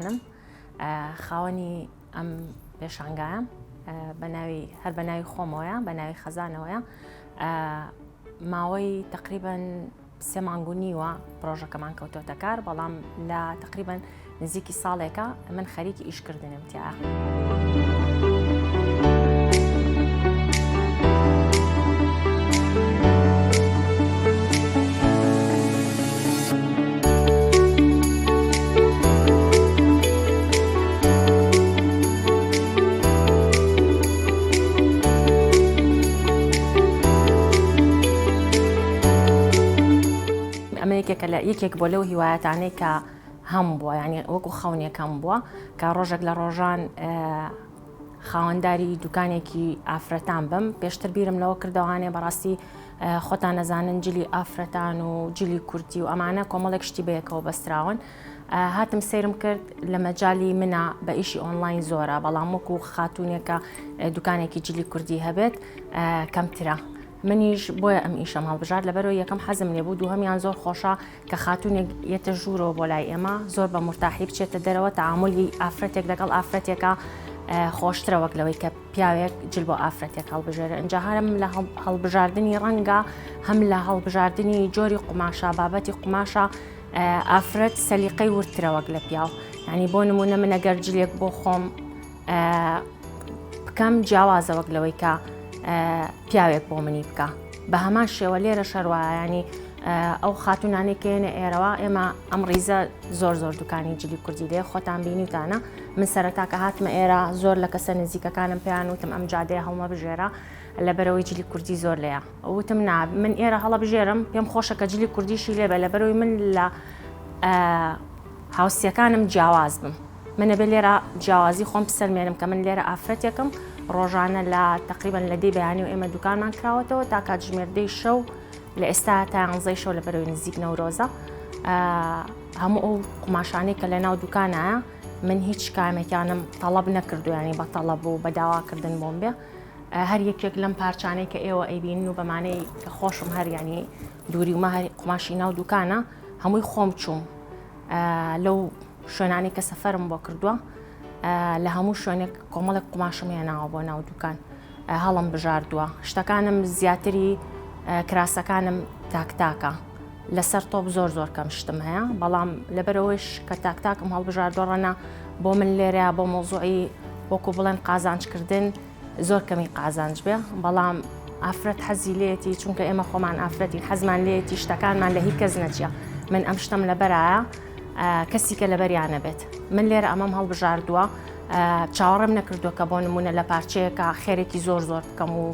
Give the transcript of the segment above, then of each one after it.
خۆشەویستانم خاوەنی ئەم پێشانگایە هەر بە ناوی خۆمەوەیە بە ناوی خەزانەوەیە ماوەی تقریباً 3 مانگ و نیوە پرۆژەکەمان کەوتۆتە کار بەڵام لە تقریباً نزیکی ساڵێکە من خەریکی ئیشکردنم تیایە. ئەمریکێکە لە یەکێک بۆ لەو هیوایەتانەی کە هەم بووە یعنی وەکو خەونێکم بووە کە ڕۆژێک لە ڕۆژان خاوەنداری دوکانێکی ئافرەتان بم پێشتر بیرم لەوە کردەوانێ بەڕاستی خۆتان نەزانن جلی ئافرەتان و جلی کورتی و ئەمانە کۆمەڵێک شتی بەیەکەوە بەستراون هاتم سیرم کرد لە مەجای منە بە ئیشی ئۆنلاین زۆرە بەڵام وەکو خاتونێکە دوکانێکی جلی کوردی هەبێت کەمترە. منیش بۆیە ئەم ئیشەم هەڵبژار لەبەرەوە یەکەم حەزم لێبوو دووهەمیان زۆر خۆشە کە خاتونێک یەتە ژوورەوە بۆ لای ئێمە زۆر بە مرتاحی بچێتە دەرەوە تەعاملی ئافرەتێک لەگەڵ ئافرەتێکە خۆشترە وەک لەوەی کە پیاوێک جل بۆ ئافرەتێک هەڵبژێرە. ئەنجا هەرم لە هەڵبژاردننی ڕەنگە هەم لە هەڵبژاردننی جۆری قوماشە بابەتی قوماشە ئافرەت سەلیقەی ورترە وەک لە پیاو ینی بۆ نمونە من ئەگەر جلێک بۆ خۆم بکەم جیاوازە وەک لەوەی کە پیاوێک بۆ منی بکە بە هەمان شێوە لێرە شەروایانی ئەو خاتونانێک کێنە ئێرەوە ئێمە ئەم ڕیزە زۆر دوکانی جلی کوردی لێ خۆتان بینیتانە من سەرەتا کە هاتمە ئێرە زۆر لە کەسە نزیکەکانم پێیان وتم ئەم جادەیە هەڵمە بژێرە لەبەرەوەی جلی کوردی زۆر لەیە وتم من ئێرە هەڵە بژێرم پێم خۆشە کە جلی کوردیشی لێبە لەبەرەوەی من لە هاوسیەکانم جیاواز بم منە بێ لێرە جیاوازی خۆم بسەلمێنم کە من لێرە ئافرەتێکم ڕۆژانە لە تقریباً لە دەی بەیانی و ئێمە دوکانمان کراوەتەوە تا کات ژمێردەی شەو لە ئێستا تا 11 شەو لەبەرەوەی نزیک نەورۆزە هەموو ئەو قماشانەی کە لە ناو دوکانایە من هیچ کامێکیانم تەڵەب نەکردو ینی بە تەڵەب و بە داواکردن بۆم بێ هەر یەکێک لەم پارچانەی کە ئێوە ئەیبینن و بەمانەی کە خۆشم هەر ینی دووری ومە هەر قماشی ناو دوکانە هەمووی خۆم چووم لەو شوێنانی کە سەفەرم بۆ کردووە لە هەموو شوێنێک کۆمەڵێک قماشم هێناوە بۆ ناو دوکان هەڵم بژاردووە شتەکانم زیاتری کراسەکانم تاکتاکە لەسەر تۆپ زۆر کەم شتم هەیە بەڵام لەبەرەوەیش کە تاکتاکم هەڵبژاردووە ڕەنە بۆ من لێرە بۆ مۆزوعی وەکو بڵێن قازانجکردن زۆر کەمی قازانج بێ بەڵام ئافرەت حەزی لێتی چونکە ئێمە خۆمان ئافرەتی حەزمان لێتی شتەکانمان لە هیچ کەس نەچیە من ئەم شتم لەبەرایە کەسی کە لەبەریانە بێت من لێرە ئەمەم هەڵبژاردووە چاوەڕێم نەکردووە کە بۆ نمونە لە پارچەیەکە خێرێکی زۆر بکەم و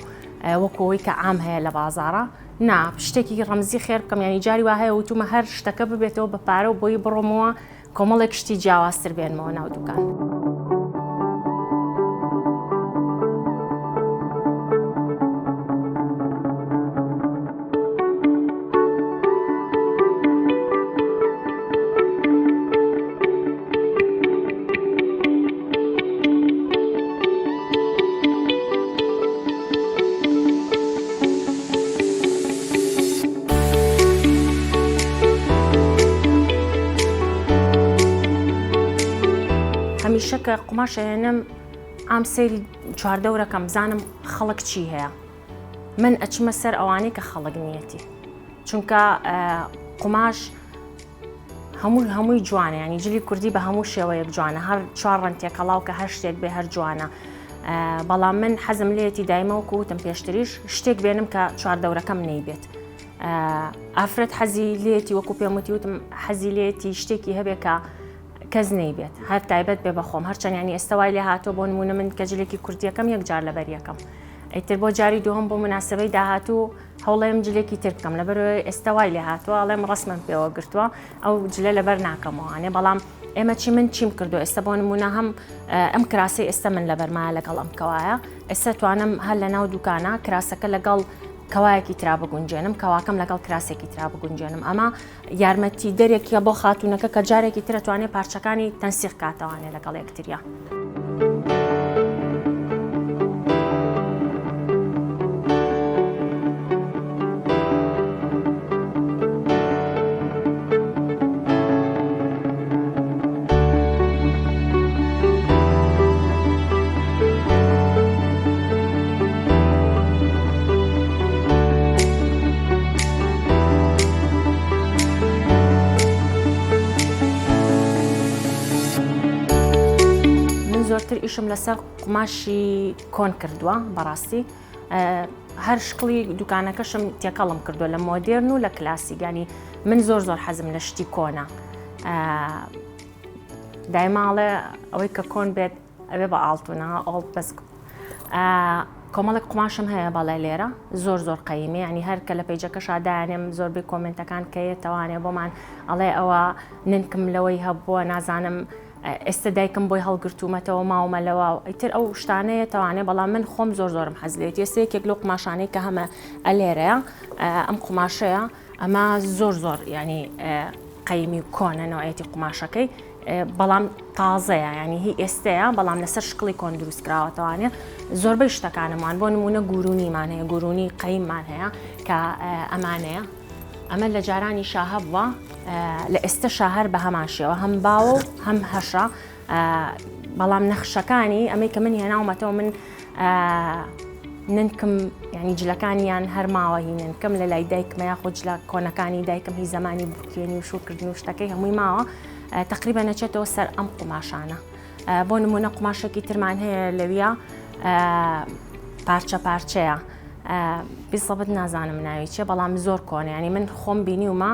وەکەوەی کە عام هەیە لە بازاڕە نا شتێکی ڕەمزی خێر بکەم ینی جاری وا هەیە وتومە هەر شتەکە ببێتەوە بە پارە و بۆی بڕۆمەوە کۆمەڵێک شتی جیاوازتر بێنمەوە ناو دوکان. هەمیشە کە قماشەێنم ئام سەیری چواردەورەکەم بزانم خەڵک چی هەیە من ئەچمە سەر ئەوانەی کە خەڵک نیەتی چونکە قماش هەمووی جوانە ینی جلی کوردی بە هەموو شێوەیەک جوانە هەر چوار ڕەنتێکەڵاو کە هەر شتێک بێ هەر جوانە بەڵام من حەزم لێتی دایمەوە وتم پێشتریش شتێک بێنم کە چواردەورەکەم نەیبێت ئافرەت حەزی لێتی وەکو پێم وتم حەزی لێتی شتێکی هەبێ کە کەس نەیبێت هەر تایبەت بێ بەخۆم هەرچەند ینی ئێستاوای لێ هاتۆ بۆ نمونە من کە جلێکی کوردیەکەم یەکجار لەبەر یەکەم ئەیتر بۆ جاری دووەم بۆ مناسبەی داهاتوو هەوڵێم جلێکی تر بکەم لەبەرەوەی ئێستاوای لێ هاتووە ئەڵێم ڕسمم پێوە گرتووە ئەو جلە لەبەر ناکەمەوەوانێ بەڵام ئێمە من چیم کردو ئێستا بۆ نمونە هەم ئەم کراسی ئێستا من لەبەرمایە لەگەڵ ئەم کەوایە ئێستا توانم هەر لە ناو دوکانە کراسەکە لەگەڵ کەوایەکی ترا بگونجێنم کەواکەم لەگەڵ کراسێکی ترا بگونجێنم ئەمە یارمەتی دەرێکیە بۆ خاتونەکە کە جارێکی ترە توانێت پارچەکانی تەنسیق کاتەوانێ لەگەڵ یەکتریە. ئیشم لەسەر قماشی کۆن کردووە بەڕاستی هەر شکڵی دوکانەکەشم تێکەڵم کردووە لە مۆدێرن و لە کلاسیک ینی من زۆر حەزم لە شتی کۆنە دایماڵێ ئەوەی کە کۆن بێت ئەوێ بە ئاڵتونە ئۆڵد بەس کۆمەڵێک قماشم هەیە بەڵێ لێرە زۆر قەیمێ ینی هەر کە لە پەیجەکەشا دایانێم زۆربەی کۆمنتەکان کەیەتەوانێ بۆمان ئەڵێ ئەوە ننکم لەوەی هەبووە نازانم ئێستا دایکم بۆی هەڵگرتوومەتەوە ماومەلەوە ئیتر ئەو شتانەیە تەوانێ بەڵام من خۆم زۆرم حەزلێت ئێستا یەکێک لەو قماشانەی کە هەمە ئەلێرەیە ئەم قماشەیە ئەمە زۆر ینی قەیمی کۆنە نوعەتی قماشەکەی بەڵام تازەیە ینی هی ئێستەیە بەڵام لەسەر شکڵی کۆن دروست کراوەتەوانێ زۆربەی شتەکانمان بۆ نمونە گورونیمان هەیە گورونی قەیممان هەیە کە ئەمانەیە ئەمە لە جارانی شاهە بووە لە ئێستا شاهر بە هەماشیەوە هەم باوە و هەم هەشە بەڵام نەخشەکانی ئەمەی کە من هێناومەتەوە من ننکم ینی جلەکانیان هەرماوە هی ننکم لە لای دایکمە یاخۆ جلە کۆنەکانی دایکم هی زەمانی بکێنی و شوکردن و شتەکەی هەمووی ماوە تقریبا نەچێتەوە سەر ئەم قماشانە بۆ نمونە قماشێکی ترمان هەیە لەویە پارچەیە بیسەبت نازانم ناوی چێ بەڵام زۆر کۆنە ینی من خۆم بینیومە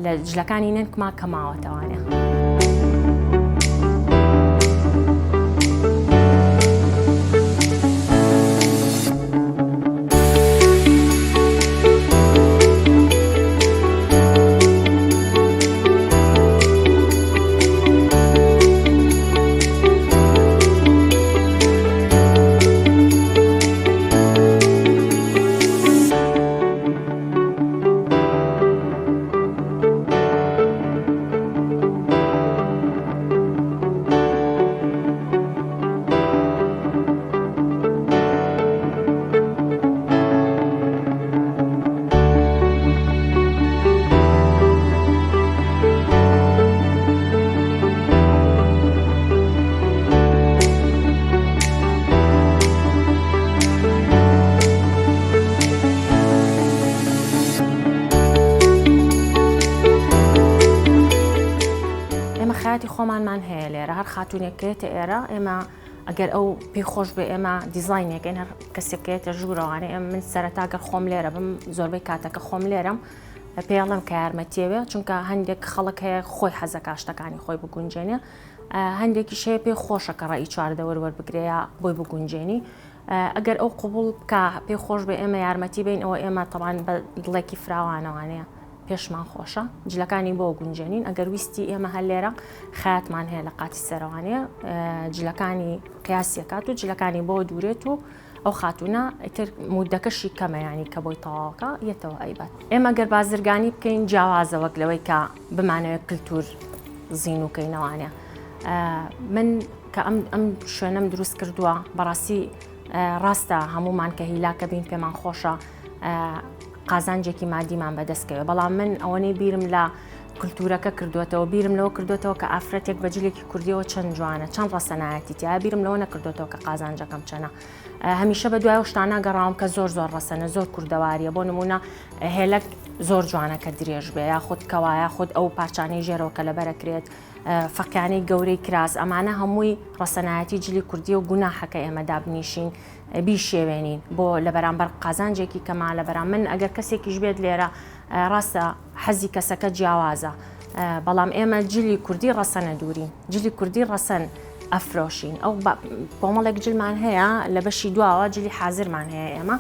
لە جلەکانی ننکما کەماوەتەوانێ خۆمانمان هەیە لێرە هەر خاتونێکێتە ئێرە ئێمە ئەگەر ئەو پێی خۆش بێ ئێمە دیزاینێکین هەر کەسێکێتە ژوورەوانێ ئەم من سەرەتاگەر خۆم لێرە بم زۆربەی کاتەکە خۆم لێرم پێڵم کە یارمەتیەوێ چونکە هەندێک خەڵک هەیە خۆی حەزەکە شتەکانی خۆی بگونجێنێ هەندێکی شەیە پێی خۆشە کە ڕێی چواردە وەربگرەیە بۆی بگونجێنی ئەگەر ئەو قوبوڵ بکە پێی خۆش بێ ئێمە یارمەتی بین ئەوە ئێمە تەوان بە دڵێکی فراوانەوانەیە پێشمان خۆشە جلەکانی بۆ گونجێنین ئەگەر ویستی ئێمە هەر لێرە خەیاتمان هەیە لە قاتی سەرەوانەیە جلەکانی قیاسیەکات و جلەکانی بۆ دوورێت و ئەو خاتونە ئیتر مودەکەشی کەمە ینی کە بۆی تەواوکە یەتەوە ئەیبات ئێمە گەر بازرگانی بکەین جیاوازە وەک لەوەی کە بمانەوێت کللتور زین وکەینەوانێ من کە ئەم شوێنەم دروست کردووە بەڕاستی ڕاستە هەمومان کە هیلاکە بین پێمان خۆشە قازانجێکی مادیمان بەدەستکەوێت بەڵام من ئەوەنەی بیرم لە کللتورەکە کردوێتەوە بیرم لەوە کردوێتەوە کە ئافرەتێک بەجلێکی کوردیەوە چەند جوانە چەند ڕەسەنایەتی تیا بیرم لەوە نەکردوێتەوە کە قازانجەکەم چەنە هەمیشە بە دوای شتانە گەڕاوم کە زۆر ڕەسەنە زۆر کوردەواریە بۆ نمونە هێلک زۆر جوانە کە درێژ بێ یا خودت کەوایە خودت ئەو پارچانەی ژێرەوە کە لەبەرەکرێت فەقیانەی گەورەی کراس ئەمانە هەمووی ڕەسەنایەتی جلی کوردی و گوناحەکە ئێمە دابنیشین بیشێوێنین بۆ لە بەرامبەر قازانجێکی کەما لە بەرام من ئەگەر کەسێکیش بێت لێرە ڕاستە حەزی کەسەکە جیاوازە بەڵام ئێمە جلی کوردی ڕەسەنە دوورین جلی کوردی ڕەسەن ئەفرۆشین ئەو بۆمەڵێک جلمان هەیە لە بەشی دواوە جلی حازرمان هەیە ئێمە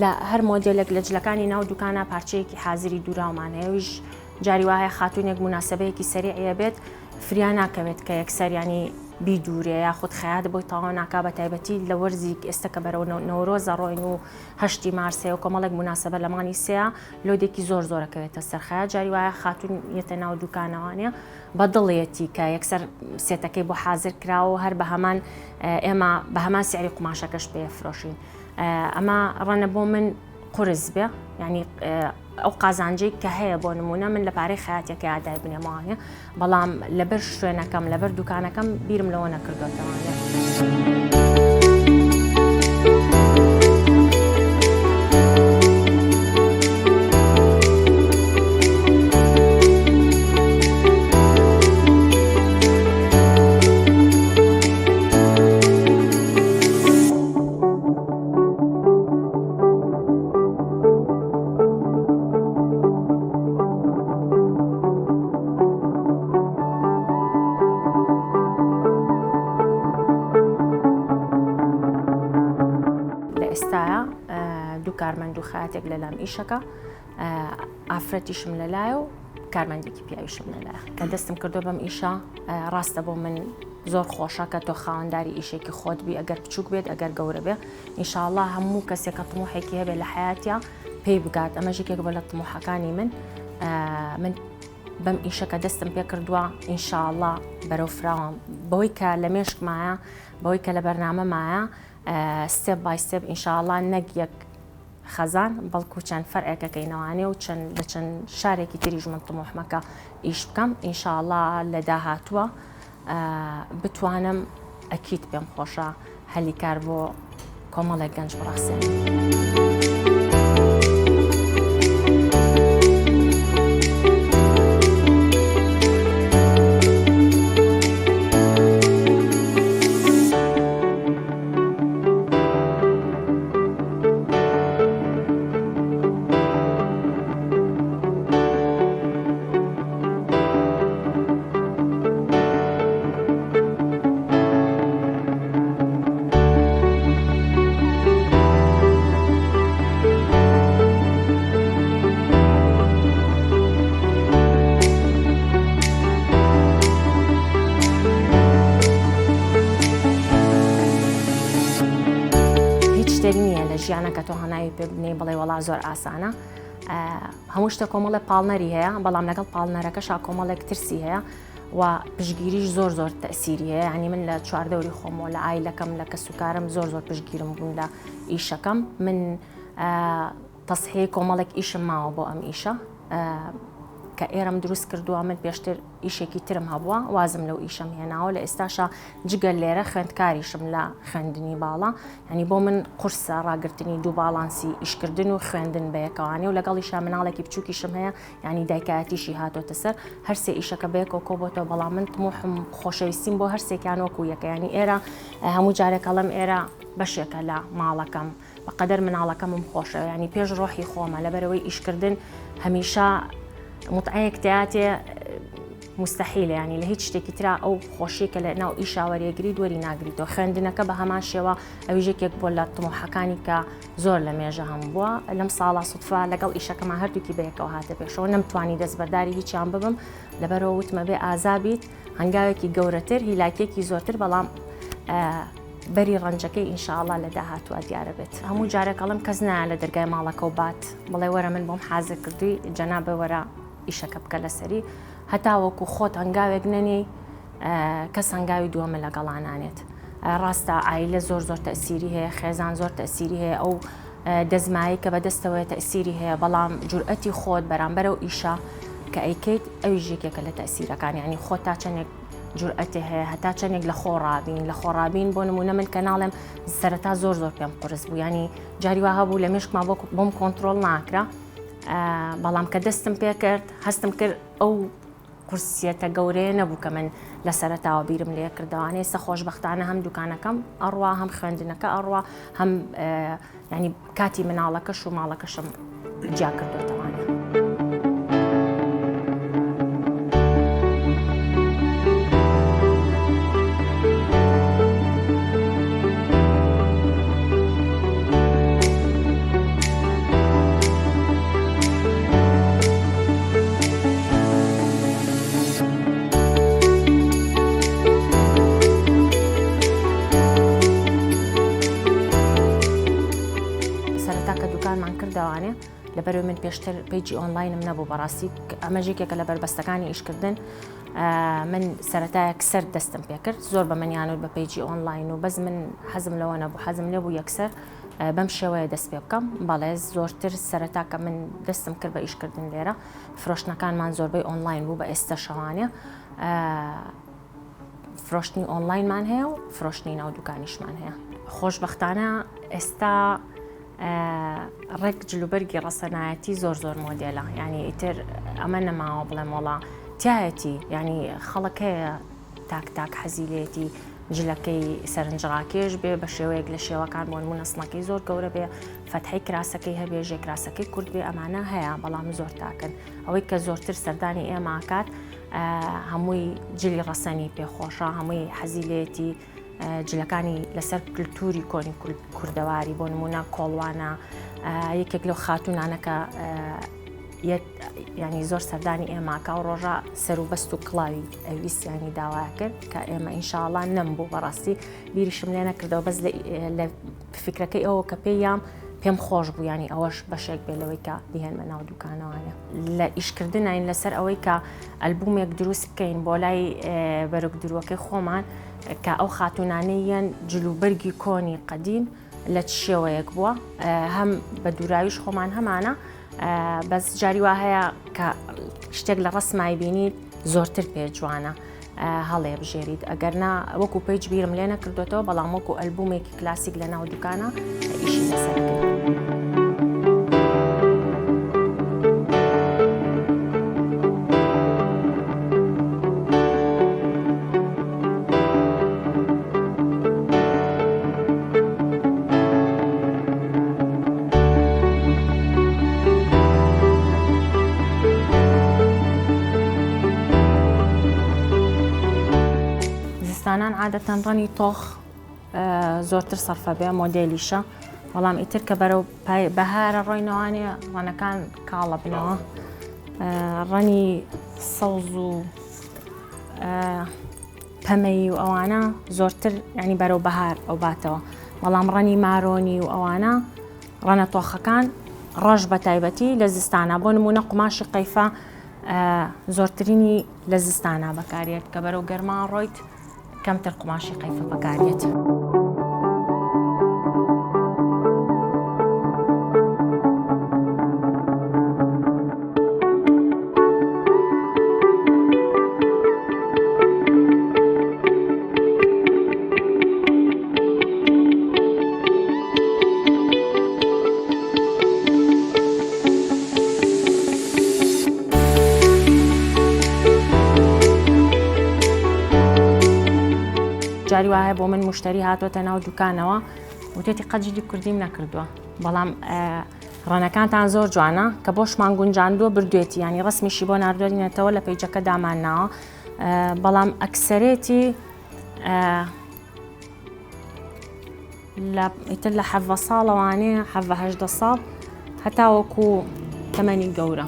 لە هەر مۆدلێک لە جلەکانی ناو دوکانە پارچەیەکی حازری دووراومان هەیەویش جاری وایە خاتونێک مناسبەیەکی سەریعە بێت فریا ناکەوێت کە یەکسەریانی بیدوورێ یا خود خەیات بۆی تاوا ناکا بە تایبەتی لە وەرزی ئێستا کە بەرەو نەورۆزە ڕۆین و هەشتی مارسێ و کۆمەڵێک مناسبە لەمانی سەیە لۆدێکی زۆرەکەوێتە سەرخەیە جاری وایە خاتون یەتە ناو دوکانەوانە بە دڵێتی کە یەکسەر سێتەکەی بۆ حازر کراوە هەر بە هەمان ئێمە بە هەمان سیاری قماشەکەش پێفرۆشین ئەمە ڕەنە بۆ من قرس بێ ینی ئەو قازانجەی کە هەیە بۆ نمونە من لە پارەی خەیاتێکی ئادای بنێمەوانە بەڵام لەبەر شوێنەکەم لەبەر دوکانەکەم بیرم لەوە نەکردوێتەوانێت. ئێستاە دوو کارمەند و خاتێک لەلام ئیشەکە ئافرەتیشم لەلایە و کارمەندێکی پیاویشم لەلایە کە دەستم کردو بەم ئیشە ڕاستە بۆ من زۆر خۆشە کە تۆ خاوەنداری ئیشێکی خۆت بی ئەگەر بچووک بێت ئەگەر گەورە بێ ئینشاءڵڵا هەموو کەسێکە تموحێکی هەبێت لە حیاتیا پێی بگات ئەمە ژێکێک بە لە تموحەکانی من بەم ئیشەکە دەستم پێ کردووە ئینشاءڵڵا بەرەو فراوان بەوەی کە لە مێشکمایە بەوەی کە لە بەرنامەمایە ستێپ بای ستێپ ئینشاءڵڵا نەک یەک خەزان بەڵکو چەند فەرعێکەکەینەوانێ و لە چەند شارێکی تریژ من تموحمەکە ئیش بکەم ئینشاءڵڵا لە داهاتووە بتوانم ئەکید پێم خۆشە هەلی کار بۆ کۆمەڵێک گەنج بڕاستێنم. نیە لە ژیانە کە تۆ هەناوی پێ بنێ بڵێ وەڵا زۆر ئاسانە هەموو شتە کۆمەڵێ پاڵنەری هەیە بەڵام لەگەڵ پاڵنەرەکەشا کۆمەڵێک ترسی هەیە و پشگیریش زۆر تەسیری هەیە ینی من لە چواردەوری خۆمەوە لە ئایلەکەم لە کەسوکارم زۆر پشگیرم بوون لە ئیشەکەم من تەسحەیە کۆمەڵێک ئیشم ماوە بۆ ئەم ئیشە کە ئێرەم دروست کردووە من پێشتر ئیشێکی ترم هەبووە وازم لەو ئیشەم هێناوە لە ئێستاشا جگەل لێرە خوێندکاریشم لە خوێندنی باڵا ینی بۆ من قورسە ڕاگررتنی دوو باڵانسی ئیشکردن و خوێندن بەیەکەوانی و لەگەڵیشا مناڵێکی بچووکیشم هەیە ینی دایکایەتیشی هاتۆتە سەر هەرسێ ئیشەکە بەیەکەوە کۆبۆتەوە بەڵام من تموحم خۆشەویستیم بۆ هەرسێکیان وەکو یەکە ینی ئێرە هەموو جارێکەڵم ئێرە بەشێکە لە ماڵەکەم بەقەدەر مناڵەکەمم خۆشە ینی پێش ڕۆحی خۆمە لەبەرەوەی ئیشکردن هەمیشە متعەیەک تیاتێ مستحیلە ینی لە هیچ شتێکی ترا ئەو خۆشیێکە لە ناو ئیشاوەریەگری دووەری ناگریتەوە خوێندنەکە بە هەمان شێوە ئەویژێکێک بۆ لە تموحەکانی کە زۆر لە مێژە هەم بووە لەم ساڵا سوتفا لەگەڵ ئیشەکەمان هەردووکی بەیەکەوە هاتە پێشەوە نەمتوانی دەستبەرداری هیچیان ببم لەبەرەوە وتمە بێ ئازابیت هەنگاوێکی گەورەتر هیلاکێکی زۆرتر بەڵام بەری ڕەنجەکەی ئینشاءڵڵا لە داهاتووە دیارە بێت هەموو جارێکەڵم کەس نایە لە دەرگای ماڵەکە و بات بڵێ وەرە من بۆم حازر کردووی جەنابە وەرە ئیشەکە بکە لەسەری هەتا وەکو خۆت هەنگاوێک نەنی کەس هەنگاوی دووەمە لەگەڵانانێت ڕاستە ئایلە زۆر تەسیری هەیە خێزان زۆر تەسیری هەیە ئەو دەزمایی کە بەدەستەوەی تەسیری هەیە بەڵام جورئەتی خۆت بەرامبەرەو ئیشە کە ئەیکەیت ئەوی ژێکێکە لە تەسیرەکان ینی خۆت تا چەندێک جورئەتی هەیە هەتا چەندێک لە خۆڕابین بۆ نمونە من کە ناڵێم سەرەتا زۆر پێم قورس بوو ینی جاری وا هەبوو لە مێشکما بۆم کۆنتڕۆڵ ناکرا بەڵام کە دەستم پێ کرد هەستم کرد ئەو قورسیەتە گەورەیە نەبوو کە من لە سەرەتاوە بیرم لێ کردوانێ سە خۆشبەختانە هەم دوکانەکەم ئەڕوا هەم خوێندنەکە ئەڕوا هەم ینی کاتی مناڵەکەش و ماڵەکەشم جیا کردوێتەوانێ. لەبەرەوەی من پێشتر پیجی ئۆنلاینم نەبوو بەڕاستی ئەمە ژێکێکە لە بربەستەکانی ئیشکردن من سەرەتایەک سەر دەستم پێ کرد زۆر بە منیانوت بە پیجی ئۆنلاین و بەس من حەزم لەوە نەبوو حەزم لێبوو یەکسەر بەم شێوەیە دەست پێ بکەم بەڵێ زۆرتر سەرەتا کە من دەستم کرد بە ئیشکردن لێرە فرۆشتنەکانمان زۆربەی ئۆنلاین بوو بە ئێستا شەوانێ فرۆشتنی ئۆنلاینمان هەیە و فرۆشتنی ناو دوکانیشمان هەیە خۆشبەختانە ئێستا ڕێک جلوبەرگی ڕەسەنایەتی زۆر مۆدێلە ینی ئیتر ئەمە نەماوە بڵێم وەڵا تایەتی ینی خەڵەکەیە تاک حەزیلێتی جلەکەی سەرنجڕاکێش بێ بە شێوەیەک لە شێوەکان بۆ نمونە سنەکەی زۆر گەورە بێ فەتحەی کراسەکەی هەبێ ژێ کراسەکەی کورد بێ ئەمانە هەیە بەڵام زۆر تاکن ئەوەی کە زۆرتر سەردانی ئێمە ئاکات هەمووی جلی ڕەسەنی پێخۆشە هەمووی حەزیلێتی جلەکانی لەسەر کللتوری کۆنی کوردەواری بۆ نمونە کۆڵوانە یەکێک لەو خاتونانەکە ینی زۆر سەردانی ئێماکە و ڕۆژە سەر و بەست و کڵاوی ئەویستیانی داوا کرد کە ئێمە ئینشاءڵڵا نەمبوو بەڕاستی بیریشم لێ نەکردەوە بەس لە فکرەکەی ئەوە کە پێم خۆش بوو ینی ئەوەش بەشێک بێ لەوەی کە دیهێنمە ناو دوکانەوانە لە ئیشکردنین لەسەر ئەوەی کە ئەلبومێک دروست بکەین بۆ لای بەرەک دروەکەی خۆمان کە ئەو خاتونانەیەن جلوبەرگی کۆنی قەدیم لە چ شێوەیەک بووە هەم بە دووراویش خۆمان هەمانە بەس جاری وا هەیە کە شتێک لە ڕسمای بینیت زۆرتر پێ جوانە هەڵێ بژێریت ئەگەرنا وەکو پێیج بیرم لێ نەکردوێتەوە بەڵام وەکو ئەلبومێکی کلاسیک لە ناو دوکانە ئیشی لەسەر کرد. زستانان عادەتەن ڕەنی تۆخ زۆرتر سەرفە بێ مۆدێلیشە بەڵام ئیتر کە بەرەو بەهارە ڕۆینەوانێ ڕەنەکان کاڵە بنەوە ڕەنی سەوز و پەمەی و ئەوانە زۆرتر ینی بەرەو بەهار ئەو باتەوە بەڵام ڕەنی مارۆنی و ئەوانە ڕەنە تۆخەکان ڕۆژ بە تایبەتی لە زستانە بۆ نمونە قوماشی قەیفە زۆرترینی لە زستانە بەکارێت کە بەرەو گەرما ڕۆیت کەمتر قوماشی قەیفە بەکارێت. جاری وایە بۆ من مشتری هاتوۆتە ناو دوکانەوە وتێتی قەجلی کوردیم نەکردووە بەڵام ڕەنەکانتان زۆر جوانە کە بۆشمان گونجاندووە بردوێتی ینی ڕسمیشی بۆ ناردوێنێتەوە لە پەیجەکە دامانناوە بەڵام ئەکسەرێتی ئیتر لە 7 ساڵەوانەیە 7 ساڵ هەتا وەکو تەمەنی گەورە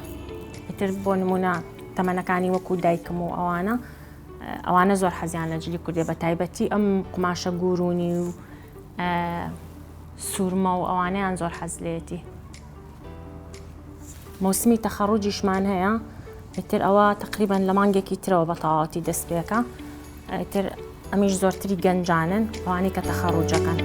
ئیتر بۆ نمونە تەمەنەکانی وەکو دایکم و ئەوانە زۆر حەزیان لە جلی کوردی بە تایبەتی ئەم قماشە گورونی و سوورمە و ئەوانەیان زۆر حەز لێتی. مۆسمی تەخەڕوجیشمان هەیە ئیتر ئەوە تقریباً لە مانگێکی ترەوە بە تەواوەتی دەست پێکە ئیتر ئەمیش زۆرتری گەنجانن ئەوانەی کە تەخەڕوجەکەن.